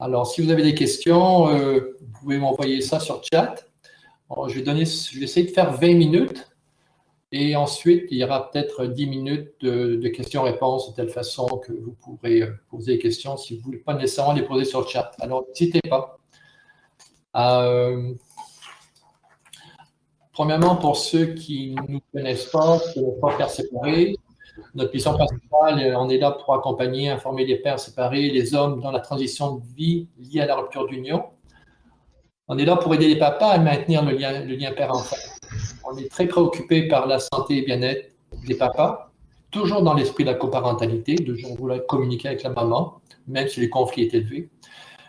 Alors, si vous avez des questions, vous pouvez m'envoyer ça sur chat. Alors, je vais essayer de faire 20 minutes et ensuite, il y aura peut-être 10 minutes de questions-réponses de telle façon que vous pourrez poser des questions si vous ne voulez pas nécessairement les poser sur le chat. Alors, n'hésitez pas. Premièrement, pour ceux qui ne nous connaissent pas, qui ne pas pères séparés, notre mission principale, on est là pour accompagner, informer les pères séparés, les hommes dans la transition de vie liée à la rupture d'union. On est là pour aider les papas à maintenir le lien père-enfant. On est très préoccupé par la santé et bien-être des papas, toujours dans l'esprit de la coparentalité, de vouloir communiquer avec la maman, même si le conflit est élevé.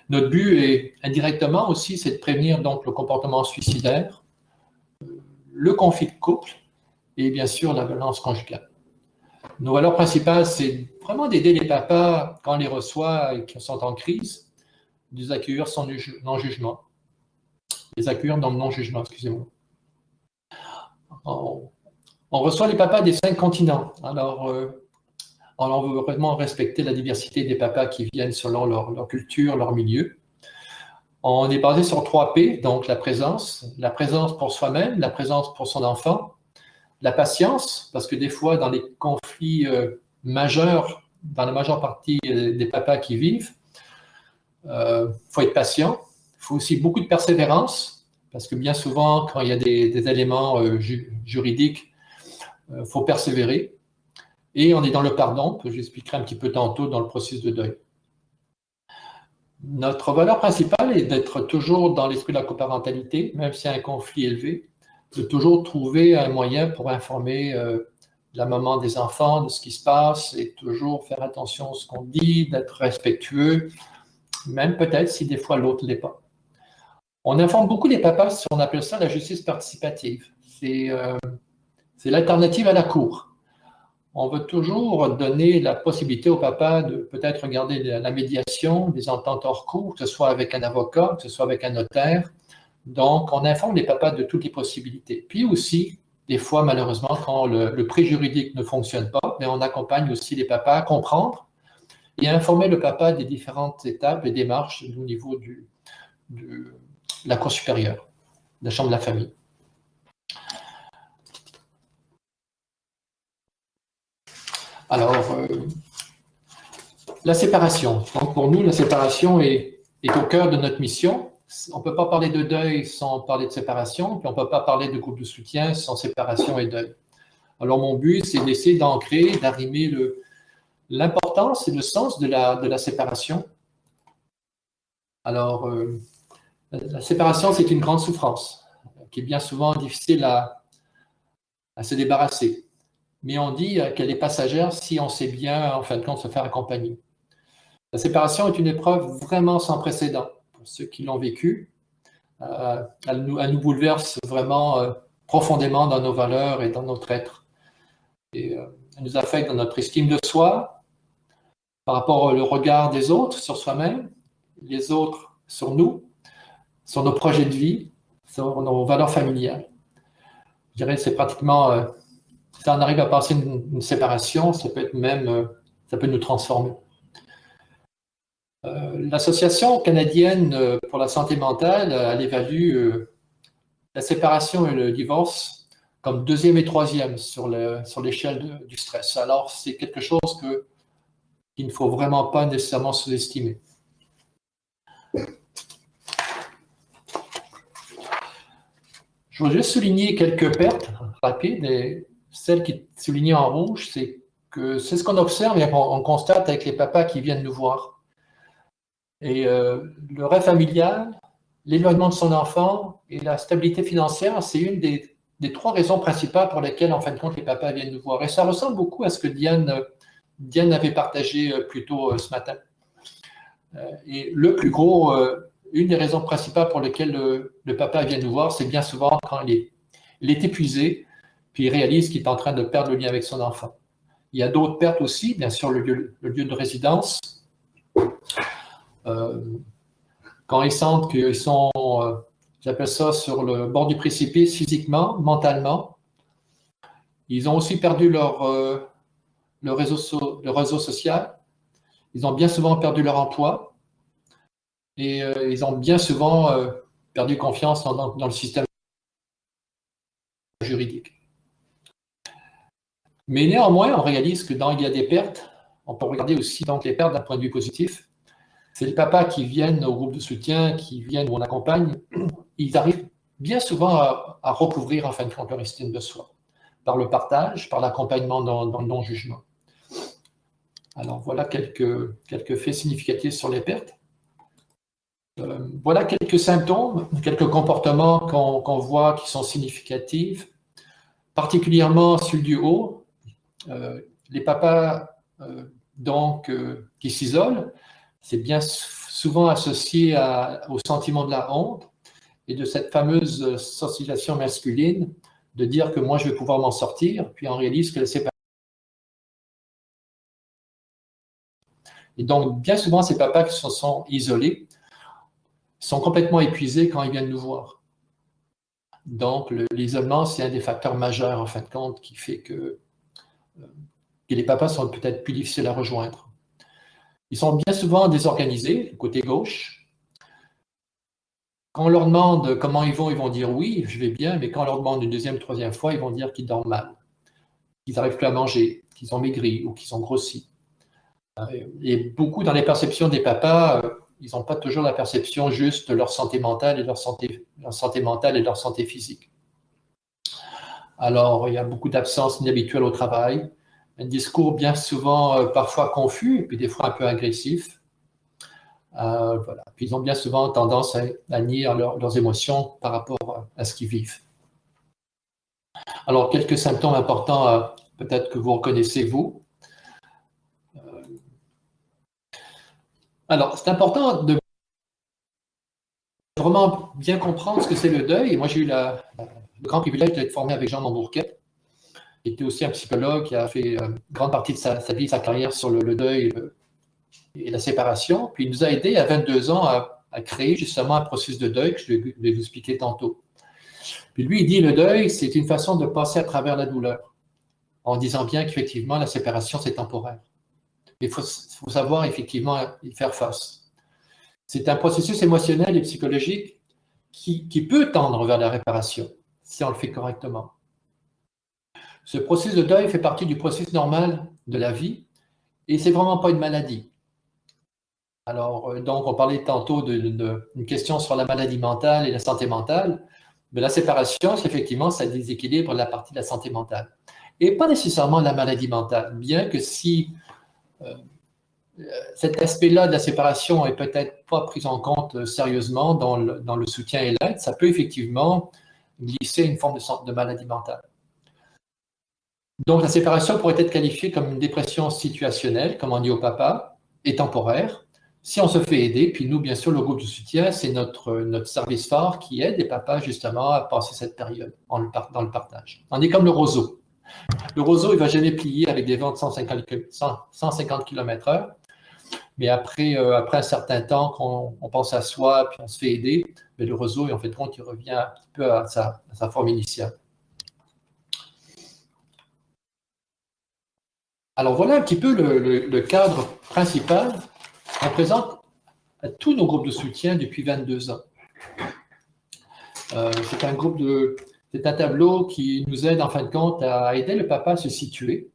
Notre but est indirectement aussi, c'est de prévenir donc le comportement suicidaire, le conflit de couple et bien sûr la violence conjugale. Nos valeurs principales, c'est vraiment d'aider les papas quand on les reçoit et qui sont en crise, de les accueillir sans non-jugement. Les accueillir dans le non-jugement, excusez-moi. On reçoit les papas des 5 continents. Alors, on veut vraiment respecter la diversité des papas qui viennent selon leur culture, leur milieu. On est basé sur 3 P, donc la présence pour soi-même, la présence pour son enfant, la patience, parce que des fois, dans les conflits majeurs, dans la majeure partie des papas qui vivent, faut être patient. Il faut aussi beaucoup de persévérance, parce que bien souvent, quand il y a des éléments juridiques, faut persévérer. Et on est dans le pardon, que j'expliquerai un petit peu tantôt dans le processus de deuil. Notre valeur principale est d'être toujours dans l'esprit de la coparentalité, même s'il y a un conflit élevé, de toujours trouver un moyen pour informer la maman des enfants de ce qui se passe et toujours faire attention à ce qu'on dit, d'être respectueux, même peut-être si des fois l'autre ne l'est pas. On informe beaucoup les papas, on appelle ça la justice participative. C'est l'alternative à la cour. On veut toujours donner la possibilité au papa de peut-être regarder la médiation, des ententes hors cours, que ce soit avec un avocat, que ce soit avec un notaire. Donc, on informe les papas de toutes les possibilités. Puis aussi, des fois, malheureusement, quand le pré juridique ne fonctionne pas, mais on accompagne aussi les papas à comprendre et à informer le papa des différentes étapes et démarches au niveau de la Cour supérieure, de la Chambre de la famille. Alors, la séparation. Donc, pour nous, la séparation est au cœur de notre mission. On ne peut pas parler de deuil sans parler de séparation, puis on ne peut pas parler de groupe de soutien sans séparation et deuil. Alors, mon but, c'est d'essayer d'ancrer, d'arrimer l'importance et le sens de la séparation. Alors, la séparation, c'est une grande souffrance qui est bien souvent difficile à se débarrasser. Mais on dit qu'elle est passagère si on sait bien, en fin de compte, se faire accompagner. La séparation est une épreuve vraiment sans précédent. Pour ceux qui l'ont vécue, elle nous bouleverse vraiment profondément dans nos valeurs et dans notre être. Et elle nous affecte dans notre estime de soi, par rapport au regard des autres sur soi-même, les autres sur nous, sur nos projets de vie, sur nos valeurs familiales. Je dirais que c'est pratiquement... si on arrive à passer une séparation, ça peut être même, ça peut nous transformer. L'Association canadienne pour la santé mentale, elle évalue la séparation et le divorce comme 2e et 3e sur l'échelle du stress. Alors, c'est quelque chose qu'il ne faut vraiment pas nécessairement sous-estimer. Je voudrais juste souligner quelques pertes rapides. Et celle qui est soulignée en rouge, c'est ce qu'on observe et on constate avec les papas qui viennent nous voir. Et le rêve familial, l'éloignement de son enfant et la stabilité financière, c'est une des 3 raisons principales pour lesquelles, en fin de compte, les papas viennent nous voir. Et ça ressemble beaucoup à ce que Diane avait partagé plus tôt ce matin. Et le plus gros, une des raisons principales pour lesquelles le papa vient nous voir, c'est bien souvent quand il est épuisé, puis il réalise qu'il est en train de perdre le lien avec son enfant. Il y a d'autres pertes aussi, bien sûr, le lieu de résidence. Quand ils sentent qu'ils sont, j'appelle ça, sur le bord du précipice physiquement, mentalement, ils ont aussi perdu le réseau social. Ils ont bien souvent perdu leur emploi. et ils ont bien souvent perdu confiance dans le système juridique. Mais néanmoins, on réalise que il y a des pertes. On peut regarder aussi donc les pertes d'un point de vue positif. C'est les papas qui viennent au groupe de soutien, qui viennent où on accompagne, ils arrivent bien souvent à recouvrir en fin de compte leur estime de soi, par le partage, par l'accompagnement dans le non-jugement. Alors voilà quelques faits significatifs sur les pertes. Voilà quelques symptômes, quelques comportements qu'on voit qui sont significatifs, particulièrement celui du haut. Les papas qui s'isolent, c'est bien souvent associé au sentiment de la honte et de cette fameuse socialisation masculine de dire que moi je vais pouvoir m'en sortir, puis on réalise que la séparation. Et donc bien souvent ces papas qui se sont isolés sont complètement épuisés quand ils viennent nous voir. Donc l'isolement, c'est un des facteurs majeurs en fin de compte qui fait que les papas sont peut-être plus difficiles à rejoindre. Ils sont bien souvent désorganisés, côté gauche. Quand on leur demande comment ils vont dire oui, je vais bien, mais quand on leur demande une deuxième, troisième fois, ils vont dire qu'ils dorment mal, qu'ils n'arrivent plus à manger, qu'ils ont maigri ou qu'ils ont grossi. Et beaucoup dans les perceptions des papas, ils n'ont pas toujours la perception juste de leur santé mentale et leur santé mentale et leur santé physique. Alors, il y a beaucoup d'absences inhabituelles au travail, un discours bien souvent parfois confus et puis des fois un peu agressif. Voilà. Puis ils ont bien souvent tendance à nier leurs émotions par rapport à ce qu'ils vivent. Alors, quelques symptômes importants, peut-être que vous reconnaissez, vous. Alors, c'est important de vraiment bien comprendre ce que c'est le deuil. Et moi, j'ai eu le grand privilège d'être formé avec Jean Mambourquette, qui était aussi un psychologue qui a fait une grande partie de sa vie, sa carrière sur le deuil et la séparation. Puis il nous a aidés à 22 ans à créer justement un processus de deuil que je vais vous expliquer tantôt. Puis lui, il dit le deuil, c'est une façon de passer à travers la douleur, en disant bien qu'effectivement, la séparation, c'est temporaire. Il faut savoir effectivement y faire face. C'est un processus émotionnel et psychologique qui peut tendre vers la réparation, si on le fait correctement. Ce processus de deuil fait partie du processus normal de la vie, et c'est vraiment pas une maladie. Alors, donc, on parlait tantôt d'une question sur la maladie mentale et la santé mentale. Mais la séparation, effectivement, ça déséquilibre la partie de la santé mentale. Et pas nécessairement la maladie mentale, bien que si cet aspect-là de la séparation est peut-être pas pris en compte sérieusement dans le soutien et l'aide, ça peut effectivement glisser une forme de maladie mentale. Donc, la séparation pourrait être qualifiée comme une dépression situationnelle, comme on dit au papa, et temporaire, si on se fait aider. Puis nous, bien sûr, le groupe de soutien, c'est notre service phare qui aide les papas justement à passer cette période dans le partage. On est comme le roseau. Le roseau, il ne va jamais plier avec des vents de 150 km/h. Mais après un certain temps, quand on pense à soi, puis on se fait aider, mais le roseau, en fait, il revient un petit peu à sa forme initiale. Alors voilà un petit peu le cadre principal qu'on présente à tous nos groupes de soutien depuis 22 ans. C'est un tableau qui nous aide en fin de compte à aider le papa à se situer.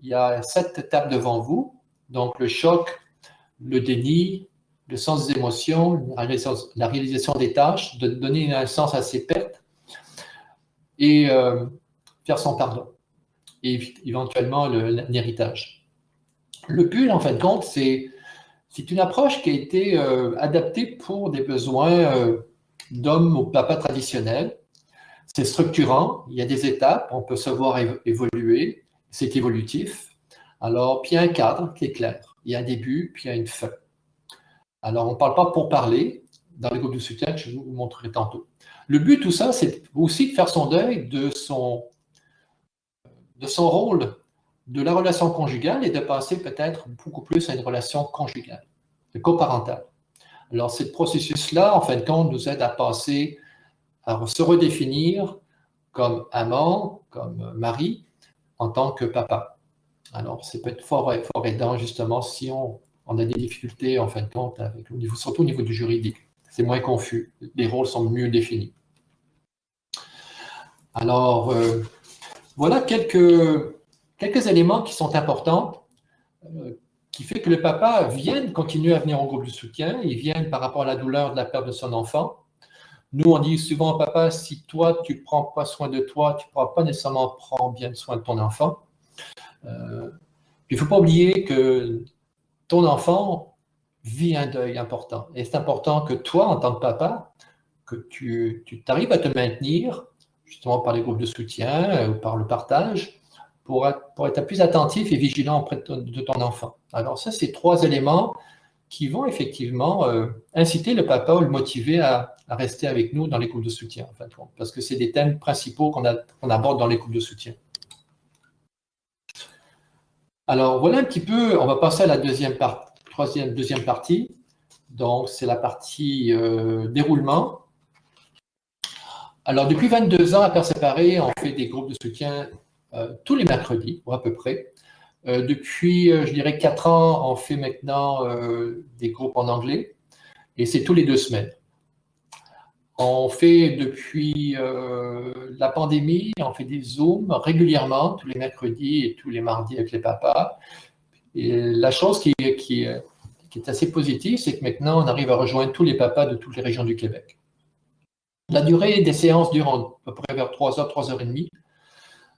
Il y a 7 tables devant vous, donc le choc, le déni, le sens des émotions, la réalisation des tâches, de donner un sens à ses pertes et faire son pardon. Et éventuellement un héritage. Le pull, en fin de compte, c'est une approche qui a été adaptée pour des besoins d'hommes au papa traditionnel. C'est structurant, il y a des étapes, on peut se voir évoluer, c'est évolutif. Alors, puis il y a un cadre qui est clair. Il y a un début, puis il y a une fin. Alors, on ne parle pas pour parler dans les groupes de soutien que je vous montrerai tantôt. Le but de tout ça, c'est aussi de faire son deuil de son rôle de la relation conjugale et de passer peut-être beaucoup plus à une relation conjugale, coparentale. Alors, ce processus-là, en fin de compte, nous aide à passer, à se redéfinir comme amant, comme mari, en tant que papa. Alors, c'est peut-être fort aidant, justement, si on on a des difficultés, en fin de compte, surtout au niveau du juridique. C'est moins confus, les rôles sont mieux définis. Alors, voilà quelques éléments qui sont importants, qui fait que le papa vienne continuer à venir au groupe de soutien, il vient par rapport à la douleur de la perte de son enfant. Nous, on dit souvent au papa, si toi, tu ne prends pas soin de toi, tu ne pourras pas nécessairement prendre bien soin de ton enfant. Il ne faut pas oublier que ton enfant vit un deuil important. Et c'est important que toi, en tant que papa, que tu t'arrives à te maintenir, justement par les groupes de soutien ou par le partage, pour être plus attentif et vigilant auprès de ton enfant. Alors ça, c'est 3 éléments qui vont effectivement inciter le papa ou le motiver à rester avec nous dans les groupes de soutien, en fin de compte, parce que c'est des thèmes principaux qu'on aborde dans les groupes de soutien. Alors voilà un petit peu, on va passer à la deuxième partie. Donc c'est la partie déroulement. Alors depuis 22 ans à Pères Séparés, on fait des groupes de soutien tous les mercredis, ou à peu près. Depuis, je dirais, 4 ans, on fait maintenant des groupes en anglais, et c'est tous les 2 semaines. On fait depuis la pandémie, on fait des Zooms régulièrement, tous les mercredis et tous les mardis avec les papas. Et la chose qui est assez positive, c'est que maintenant, on arrive à rejoindre tous les papas de toutes les régions du Québec. La durée des séances dure à peu près vers 3 heures, 3 heures et demie.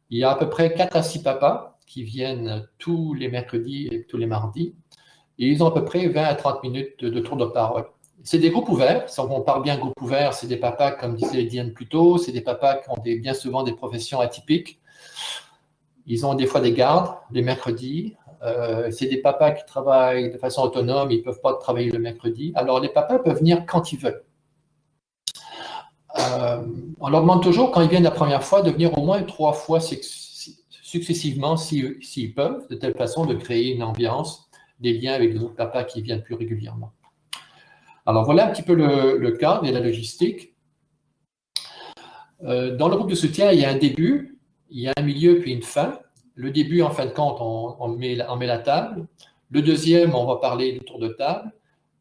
Il y a à peu près 4 à 6 papas qui viennent tous les mercredis et tous les mardis. Et ils ont à peu près 20 à 30 minutes de tour de parole. C'est des groupes ouverts. Si on parle bien groupe ouvert, c'est des papas, comme disait Diane plus tôt, c'est des papas qui ont bien souvent des professions atypiques. Ils ont des fois des gardes les mercredis. C'est des papas qui travaillent de façon autonome, ils ne peuvent pas travailler le mercredi. Alors les papas peuvent venir quand ils veulent. On leur demande toujours, quand ils viennent la première fois, de venir au moins 3 fois successivement, s'ils peuvent, de telle façon de créer une ambiance, des liens avec les autres papas qui viennent plus régulièrement. Alors voilà un petit peu le cadre et la logistique. Dans le groupe de soutien, il y a un début, il y a un milieu puis une fin. Le début, en fin de compte, on met la table. Le deuxième, on va parler du tour de table.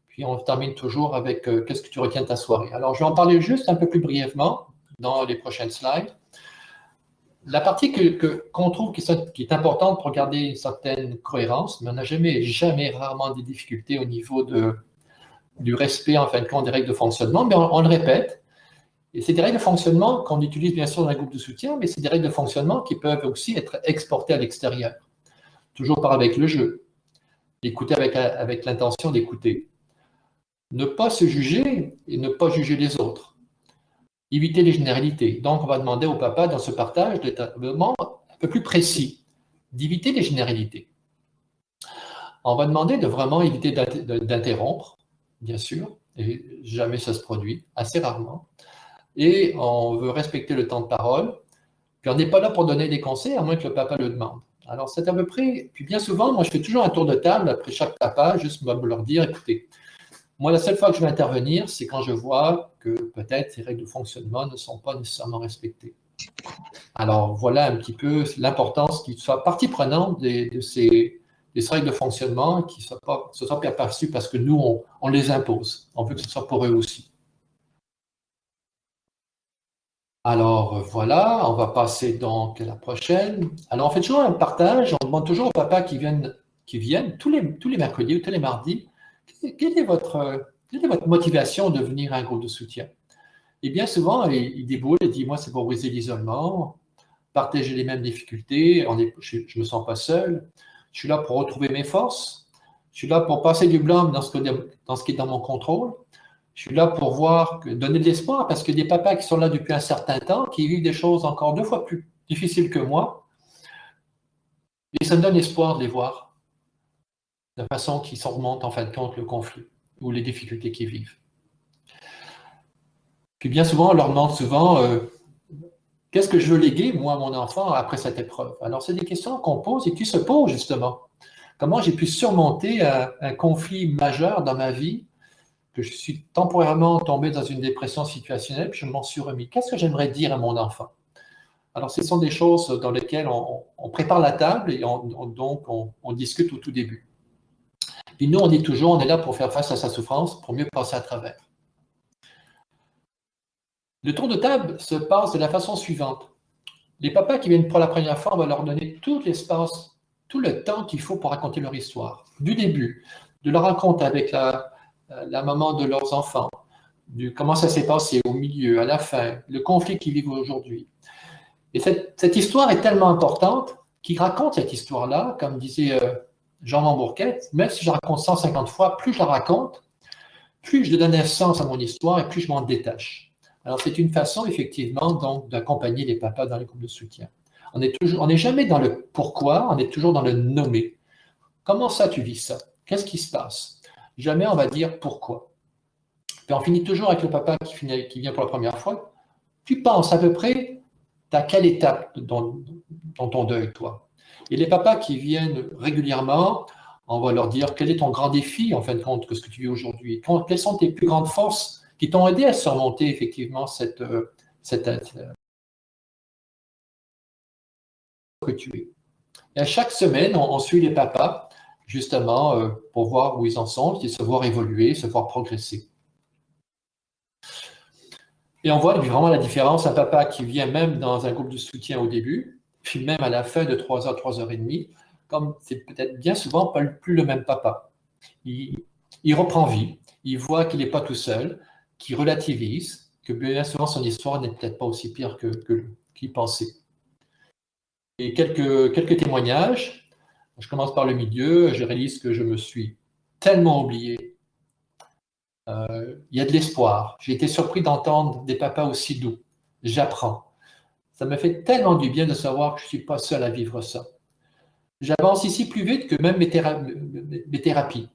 Puis on termine toujours avec qu'est-ce que tu retiens de ta soirée. Alors je vais en parler juste un peu plus brièvement dans les prochaines slides. La partie qu'on trouve qui est importante pour garder une certaine cohérence, mais on n'a jamais rarement des difficultés au niveau du respect, en fin de compte, des règles de fonctionnement, mais on le répète. Et c'est des règles de fonctionnement qu'on utilise bien sûr dans les groupes de soutien, mais c'est des règles de fonctionnement qui peuvent aussi être exportées à l'extérieur. Toujours avec le jeu. Écouter avec l'intention d'écouter. Ne pas se juger et ne pas juger les autres. Éviter les généralités. Donc, on va demander au papa, dans ce partage, d'être un peu plus précis, d'éviter les généralités. On va demander de vraiment éviter d'interrompre, bien sûr, et jamais ça se produit, assez rarement. Et on veut respecter le temps de parole. Puis on n'est pas là pour donner des conseils, à moins que le papa le demande. Alors, c'est à peu près... Puis bien souvent, moi, je fais toujours un tour de table après chaque papa, juste pour leur dire, écoutez, moi, la seule fois que je vais intervenir, c'est quand je vois que peut-être ces règles de fonctionnement ne sont pas nécessairement respectées. Alors, voilà un petit peu l'importance qu'ils soient partie prenante de ces règles de fonctionnement, qui ne soient pas perçues parce que nous, on les impose. On veut que ce soit pour eux aussi. Alors, voilà, on va passer donc à la prochaine. Alors, on fait toujours un partage. On demande toujours aux papas qui viennent tous les mercredis ou tous les mardis, quelle est votre motivation de venir à un groupe de soutien? Et bien souvent, il déboule et dit, moi, c'est pour briser l'isolement, partager les mêmes difficultés, je ne me sens pas seul, je suis là pour retrouver mes forces, je suis là pour passer du blâme dans ce qui est dans mon contrôle, je suis là pour donner de l'espoir, parce que des papas qui sont là depuis un certain temps, qui vivent des choses encore 2 fois plus difficiles que moi, et ça me donne espoir de les voir de façon qui surmonte en fin de compte le conflit ou les difficultés qu'ils vivent. Puis bien souvent, on leur demande souvent qu'est-ce que je veux léguer, moi, à mon enfant, après cette épreuve? Alors, c'est des questions qu'on pose et qui se posent, justement. Comment j'ai pu surmonter un conflit majeur dans ma vie, que je suis temporairement tombé dans une dépression situationnelle, puis je m'en suis remis. Qu'est-ce que j'aimerais dire à mon enfant? Alors, ce sont des choses dans lesquelles on prépare la table et donc on discute au tout début. Puis nous, on est là pour faire face à sa souffrance, pour mieux passer à travers. Le tour de table se passe de la façon suivante. Les papas qui viennent pour la première fois, on va leur donner tout l'espace, tout le temps qu'il faut pour raconter leur histoire. Du début, de leur rencontre avec la maman de leurs enfants, comment ça s'est passé au milieu, à la fin, le conflit qu'ils vivent aujourd'hui. Et cette histoire est tellement importante qu'ils racontent cette histoire-là, comme disait Jean Mambourquette, même si je la raconte 150 fois, plus je la raconte, plus je donne un sens à mon histoire et plus je m'en détache. Alors c'est une façon effectivement donc d'accompagner les papas dans les groupes de soutien. On n'est jamais dans le pourquoi, on est toujours dans le nommer. Comment ça tu vis ça? Qu'est-ce qui se passe? Jamais on va dire pourquoi. Puis on finit toujours avec le papa qui vient pour la première fois. Tu penses à peu près, à quelle étape dans ton deuil, toi? Et les papas qui viennent régulièrement, on va leur dire quel est ton grand défi, en fin de compte, que ce que tu vis aujourd'hui. Quelles sont tes plus grandes forces qui t'ont aidé à surmonter effectivement cette que tu es. Et à chaque semaine, on suit les papas, justement, pour voir où ils en sont, et se voir évoluer, se voir progresser. Et on voit vraiment la différence, un papa qui vient même dans un groupe de soutien au début, puis même à la fin de 3 heures, 3 heures et demie, comme c'est peut-être bien souvent pas plus le même papa. Il reprend vie, il voit qu'il n'est pas tout seul, qu'il relativise, que bien souvent son histoire n'est peut-être pas aussi pire qu'il pensait. Et quelques témoignages. Je commence par le milieu, je réalise que je me suis tellement oublié. Il y a de l'espoir. J'ai été surpris d'entendre des papas aussi doux. J'apprends. Ça me fait tellement du bien de savoir que je ne suis pas seul à vivre ça. J'avance ici plus vite que même mes thérapies.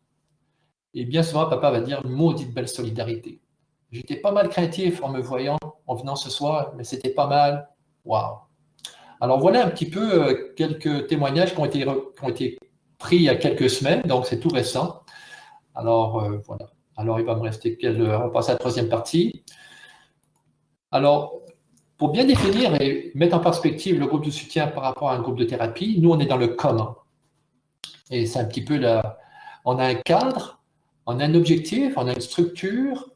Et bien souvent, papa va dire « maudite belle solidarité ». J'étais pas mal craintif en me voyant, en venant ce soir, mais c'était pas mal. Waouh! Alors voilà un petit peu quelques témoignages qui ont été pris il y a quelques semaines, donc c'est tout récent. Alors voilà. Alors il va me rester on va passer à la troisième partie. Alors, pour bien définir et mettre en perspective le groupe de soutien par rapport à un groupe de thérapie, nous on est dans le comment. Et c'est un petit peu on a un cadre, on a un objectif, on a une structure,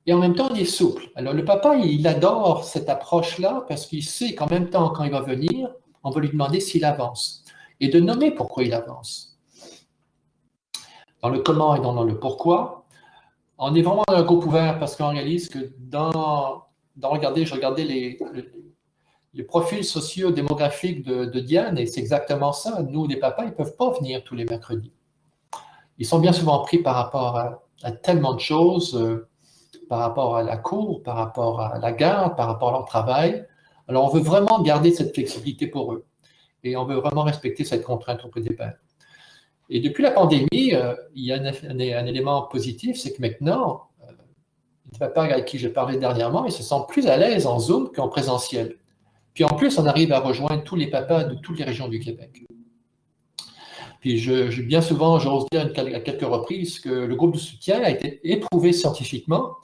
et en même temps on est souple. Alors le papa, il adore cette approche-là parce qu'il sait qu'en même temps, quand il va venir, on va lui demander s'il avance et de nommer pourquoi il avance. Dans le comment et dans le pourquoi, on est vraiment dans un groupe ouvert parce qu'on réalise que je regardais les profils socio-démographiques de Diane et c'est exactement ça. Nous, les papas, ils ne peuvent pas venir tous les mercredis. Ils sont bien souvent pris par rapport à tellement de choses, par rapport à la cour, par rapport à la garde, par rapport à leur travail. Alors, on veut vraiment garder cette flexibilité pour eux. Et on veut vraiment respecter cette contrainte auprès des pères. Et depuis la pandémie, il y a un élément positif, c'est que maintenant, les papas avec qui j'ai parlé dernièrement, ils se sentent plus à l'aise en Zoom qu'en présentiel. Puis en plus, on arrive à rejoindre tous les papas de toutes les régions du Québec. Puis bien souvent, j'ose dire à quelques reprises que le groupe de soutien a été éprouvé scientifiquement,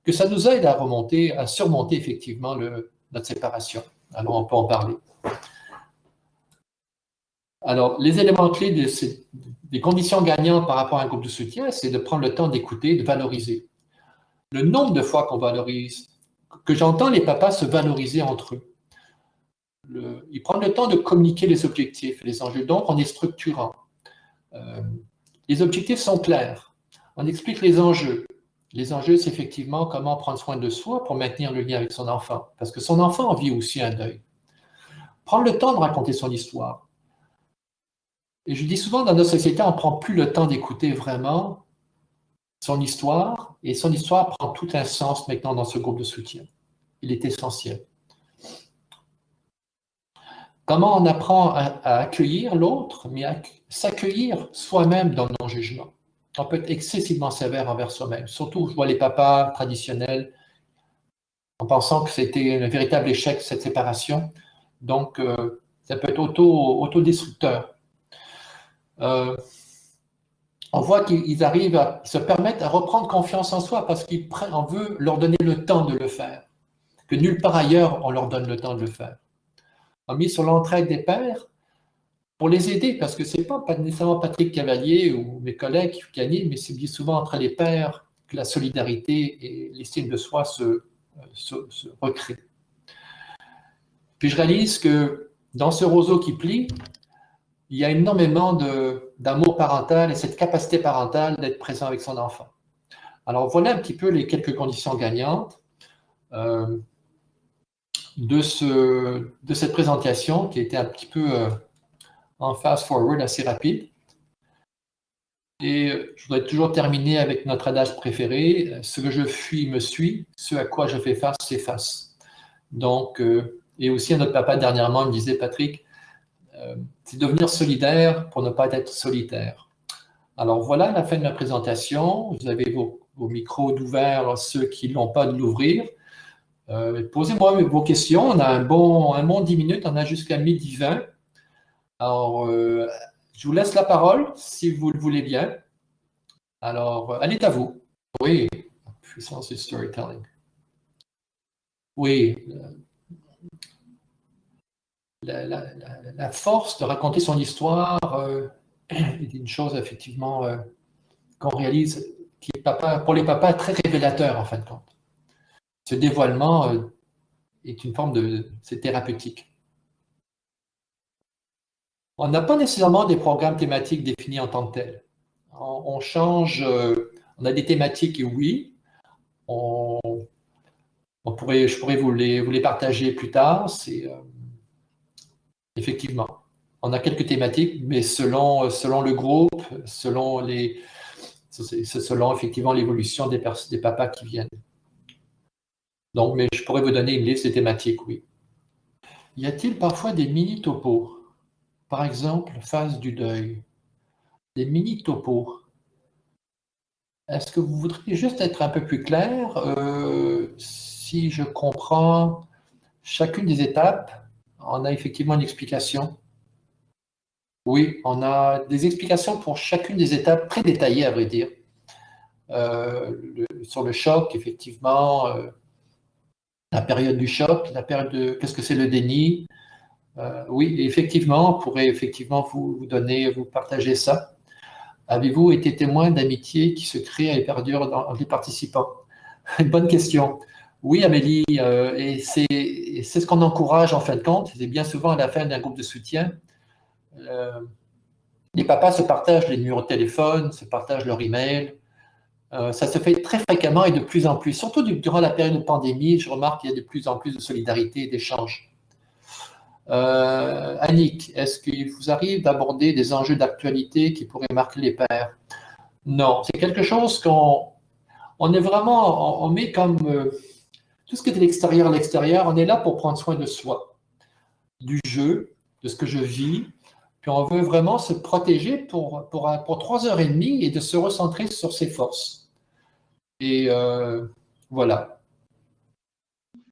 que ça nous aide à surmonter effectivement notre séparation. Alors, on peut en parler. Alors, les éléments clés des conditions gagnantes par rapport à un groupe de soutien, c'est de prendre le temps d'écouter, de valoriser. Le nombre de fois qu'on valorise, que j'entends les papas se valoriser entre eux. Ils prennent le temps de communiquer les objectifs, les enjeux. Donc, on est structurant. Les objectifs sont clairs. On explique les enjeux. Les enjeux, c'est effectivement comment prendre soin de soi pour maintenir le lien avec son enfant. Parce que son enfant vit aussi un deuil. Prendre le temps de raconter son histoire. Et je dis souvent, dans notre société, on ne prend plus le temps d'écouter vraiment son histoire. Et son histoire prend tout un sens maintenant dans ce groupe de soutien. Il est essentiel. Comment on apprend à accueillir l'autre, mais à s'accueillir soi-même dans le non-jugement. On peut être excessivement sévère envers soi-même. Surtout, je vois les papas traditionnels en pensant que c'était un véritable échec, cette séparation. Donc, ça peut être autodestructeur. On voit qu'ils arrivent à se permettre à reprendre confiance en soi parce qu'on veut leur donner le temps de le faire. Que nulle part ailleurs, on leur donne le temps de le faire. On mis sur l'entraide des pères, pour les aider, parce que ce n'est pas nécessairement Patrick Cavalier ou mes collègues qui animent, mais c'est bien souvent entre les pairs que la solidarité et l'estime de soi se recréent. Puis je réalise que dans ce roseau qui plie, il y a énormément d'amour parental et cette capacité parentale d'être présent avec son enfant. Alors voilà un petit peu les quelques conditions gagnantes de cette présentation qui était un petit peu en fast-forward assez rapide. Et je voudrais toujours terminer avec notre adage préféré, ce que je fuis me suit, ce à quoi je fais face s'efface. Donc, et aussi à notre papa dernièrement, il me disait, Patrick, c'est devenir solidaire pour ne pas être solitaire. Alors voilà la fin de ma présentation. Vous avez vos micros ouverts, ceux qui ne l'ont pas de l'ouvrir. Posez-moi vos questions. On a un bon 10 minutes, on a jusqu'à 12h20. Alors, je vous laisse la parole si vous le voulez bien. Alors, allez à vous. Oui, puissance du storytelling. Oui, la force de raconter son histoire est une chose effectivement qu'on réalise qui est pour les papas très révélateur en fin de compte. Ce dévoilement est une forme c'est thérapeutique. On n'a pas nécessairement des programmes thématiques définis en tant que tels. On change, on a des thématiques, oui. Je pourrais vous les partager plus tard. Effectivement, on a quelques thématiques, mais selon le groupe, selon effectivement l'évolution des papas qui viennent. Donc, mais je pourrais vous donner une liste des thématiques, oui. Y a-t-il parfois des mini-topos? Par exemple, phase du deuil. Des mini-topos. Est-ce que vous voudriez juste être un peu plus clair? Si je comprends chacune des étapes, on a effectivement une explication. Oui, on a des explications pour chacune des étapes très détaillées, à vrai dire. Sur le choc, effectivement, la période du choc, la période de qu'est-ce que c'est le déni. Oui, effectivement, on pourrait effectivement vous partager ça. Avez-vous été témoin d'amitié qui se crée et perdure dans les participants? Une bonne question. Oui, Amélie, et c'est ce qu'on encourage en fin de compte. C'est bien souvent à la fin d'un groupe de soutien. Les papas se partagent les numéros de téléphone, se partagent leur email. Ça se fait très fréquemment et de plus en plus. Surtout durant la période de pandémie, je remarque qu'il y a de plus en plus de solidarité et d'échanges. Annick, est-ce qu'il vous arrive d'aborder des enjeux d'actualité qui pourraient marquer les pairs? Non, c'est quelque chose on est vraiment, on met comme tout ce qui est de l'extérieur à l'extérieur, on est là pour prendre soin de soi, du jeu, de ce que je vis, puis on veut vraiment se protéger pour 3h30 et de se recentrer sur ses forces. Et voilà.